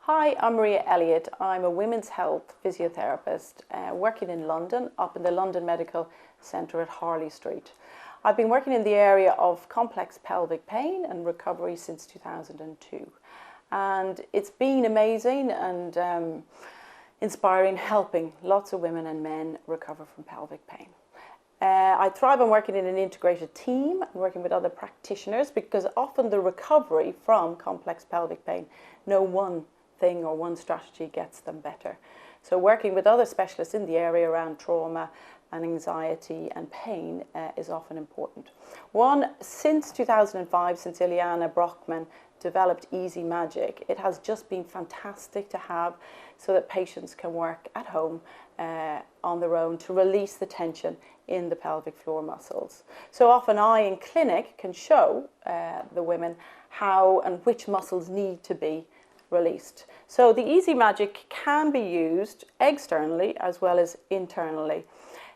Hi, I'm Maria Elliott. I'm a women's health physiotherapist working in London, up in the London Medical Centre at Harley Street. I've been working in the area of complex pelvic pain and recovery since 2002. And it's been amazing and inspiring, helping lots of women and men recover from pelvic pain. I thrive on working in an integrated team and working with other practitioners because often the recovery from complex pelvic pain, no one thing or one strategy gets them better. So working with other specialists in the area around trauma and anxiety and pain is often important. Since 2005, since Iliana Brockman developed EZMagic, it has just been fantastic to have so that patients can work at home on their own to release the tension in the pelvic floor muscles. So often I in clinic can show the women how and which muscles need to be released. So the EZMagic can be used externally as well as internally.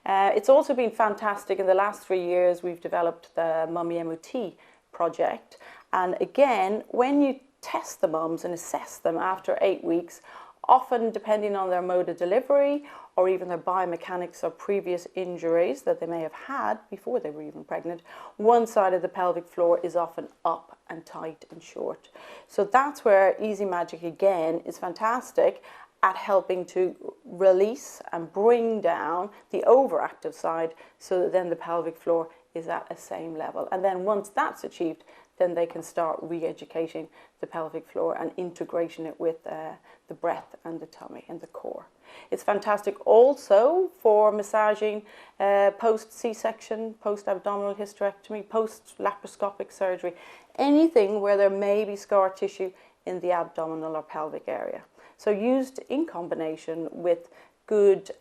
It's also been fantastic. In the last 3 years we've developed the Mummy MOT project, and again when you test the mums and assess them after 8 weeks, often depending on their mode of delivery or even their biomechanics or previous injuries that they may have had before they were even pregnant, one side of the pelvic floor is often up and tight and short. So that's where EZMagic again is fantastic at helping to release and bring down the overactive side so that then the pelvic floor is at the same level. And then once that's achieved, then they can start re-educating the pelvic floor and integration it with the breath and the tummy and the core. It's fantastic also for massaging post-C-section, post-abdominal hysterectomy, post-laparoscopic surgery, anything where there may be scar tissue in the abdominal or pelvic area. So used in combination with good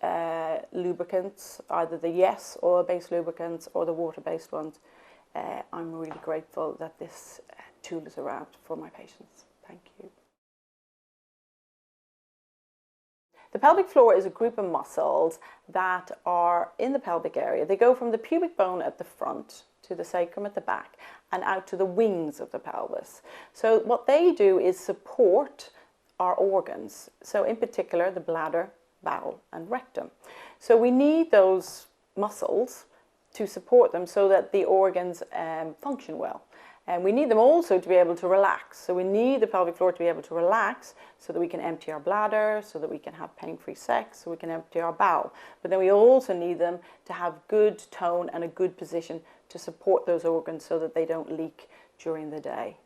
lubricants, either the Yes oil-based lubricants or the water-based ones. I'm really grateful that this tool is around for my patients. Thank you. The pelvic floor is a group of muscles that are in the pelvic area. They go from the pubic bone at the front to the sacrum at the back and out to the wings of the pelvis. So what they do is support our organs. So in particular, the bladder, bowel and rectum. So we need those muscles to support them so that the organs function well. And we need them also to be able to relax. So we need the pelvic floor to be able to relax so that we can empty our bladder, so that we can have pain-free sex, so we can empty our bowel. But then we also need them to have good tone and a good position to support those organs so that they don't leak during the day.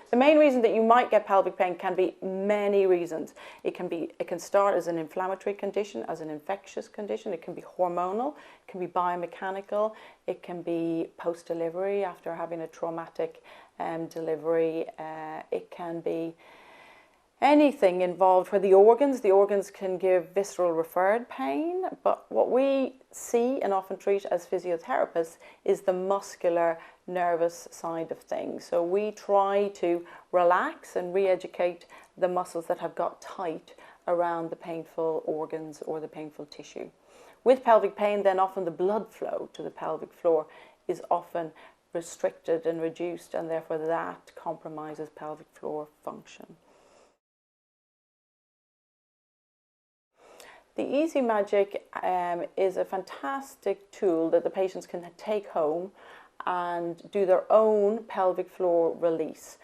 The main reason that you might get pelvic pain can be many reasons. It can start as an inflammatory condition, as an infectious condition. It can be hormonal, it can be biomechanical, it can be post-delivery after having a traumatic delivery. It can be anything involved where the organs can give visceral referred pain, but what we see and often treat as physiotherapists is the muscular nervous side of things. So we try to relax and re-educate the muscles that have got tight around the painful organs or the painful tissue. With pelvic pain, then often the blood flow to the pelvic floor is often restricted and reduced, and therefore that compromises pelvic floor function. The EZMagic is a fantastic tool that the patients can take home and do their own pelvic floor release.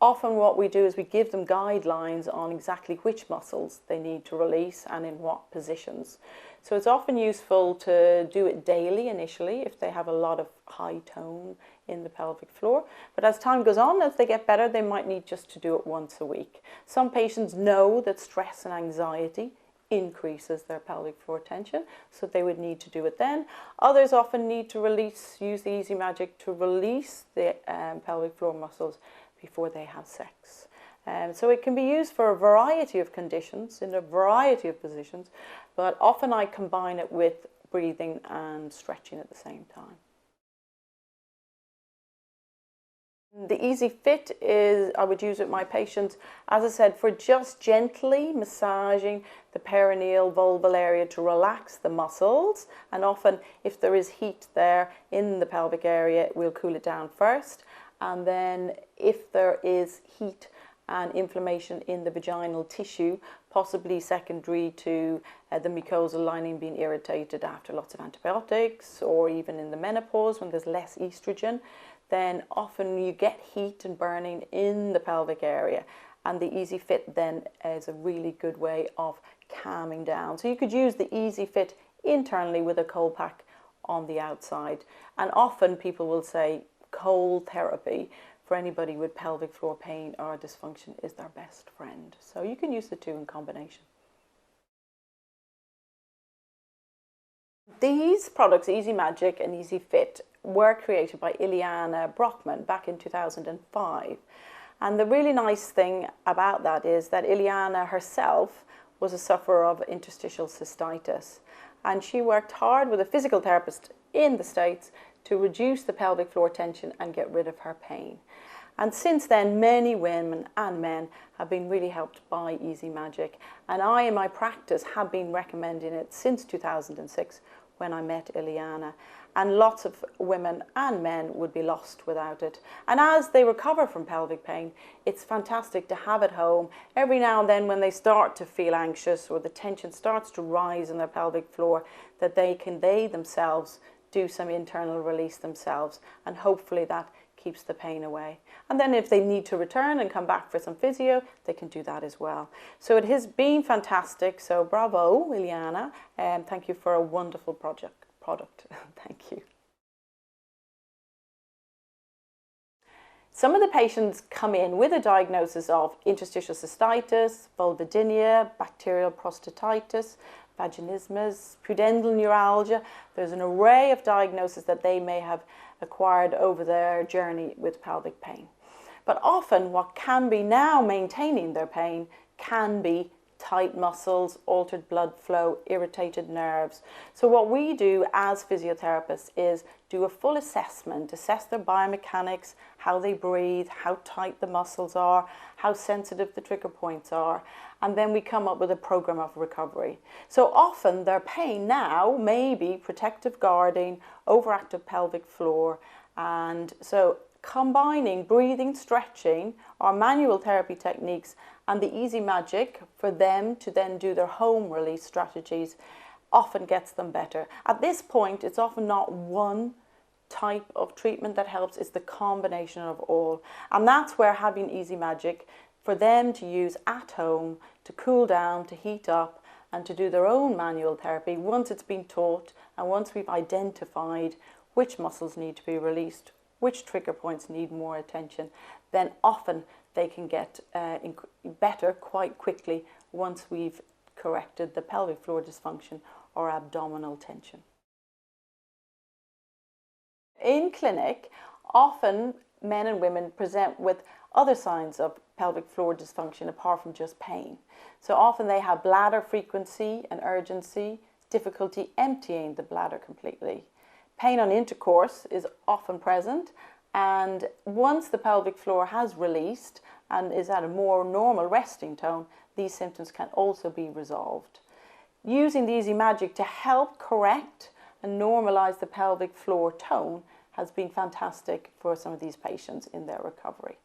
Often what we do is we give them guidelines on exactly which muscles they need to release and in what positions. So it's often useful to do it daily initially if they have a lot of high tone in the pelvic floor. But as time goes on, as they get better, they might need just to do it once a week. Some patients know that stress and anxiety increases their pelvic floor tension, so they would need to do it then. Others often need to use the EZMagic to release the pelvic floor muscles before they have sex. So it can be used for a variety of conditions, in a variety of positions, but often I combine it with breathing and stretching at the same time. The EZFit I would use with my patients, as I said, for just gently massaging the perineal vulval area to relax the muscles. And often if there is heat there in the pelvic area, we'll cool it down first. And then if there is heat and inflammation in the vaginal tissue, possibly secondary to the mucosal lining being irritated after lots of antibiotics, or even in the menopause when there's less estrogen, then often you get heat and burning in the pelvic area, and the EZFit then is a really good way of calming down. So you could use the EZFit internally with a cold pack on the outside, and often people will say cold therapy for anybody with pelvic floor pain or dysfunction is their best friend. So you can use the two in combination. These products, EZMagic and EZFit, were created by Iliana Brockman back in 2005. And the really nice thing about that is that Iliana herself was a sufferer of interstitial cystitis. And she worked hard with a physical therapist in the States to reduce the pelvic floor tension and get rid of her pain. And since then, many women and men have been really helped by EZMagic. And I, in my practice, have been recommending it since 2006 when I met Iliana. And lots of women and men would be lost without it. And as they recover from pelvic pain, it's fantastic to have at home. Every now and then when they start to feel anxious or the tension starts to rise in their pelvic floor, that they themselves do some internal release themselves, and hopefully that keeps the pain away. And then if they need to return and come back for some physio, they can do that as well. So it has been fantastic. So bravo, Iliana, and thank you for a wonderful product. Thank you. Some of the patients come in with a diagnosis of interstitial cystitis, vulvodynia, bacterial prostatitis, vaginismus, pudendal neuralgia. There's an array of diagnoses that they may have acquired over their journey with pelvic pain. But often what can be now maintaining their pain can be tight muscles, altered blood flow, irritated nerves. So what we do as physiotherapists is do a full assessment, assess their biomechanics, how they breathe, how tight the muscles are, how sensitive the trigger points are, and then we come up with a program of recovery. So often their pain now may be protective guarding, overactive pelvic floor, and so combining breathing, stretching, or manual therapy techniques and the EZMagic for them to then do their home release strategies often gets them better. At this point, it's often not one type of treatment that helps, it's the combination of all. And that's where having EZMagic for them to use at home to cool down, to heat up, and to do their own manual therapy once it's been taught and once we've identified which muscles need to be released, which trigger points need more attention, then often they can get better quite quickly once we've corrected the pelvic floor dysfunction or abdominal tension. In clinic, often men and women present with other signs of pelvic floor dysfunction apart from just pain. So often they have bladder frequency and urgency, difficulty emptying the bladder completely. Pain on intercourse is often present, and once the pelvic floor has released and is at a more normal resting tone, these symptoms can also be resolved. Using the EZMagic to help correct and normalize the pelvic floor tone has been fantastic for some of these patients in their recovery.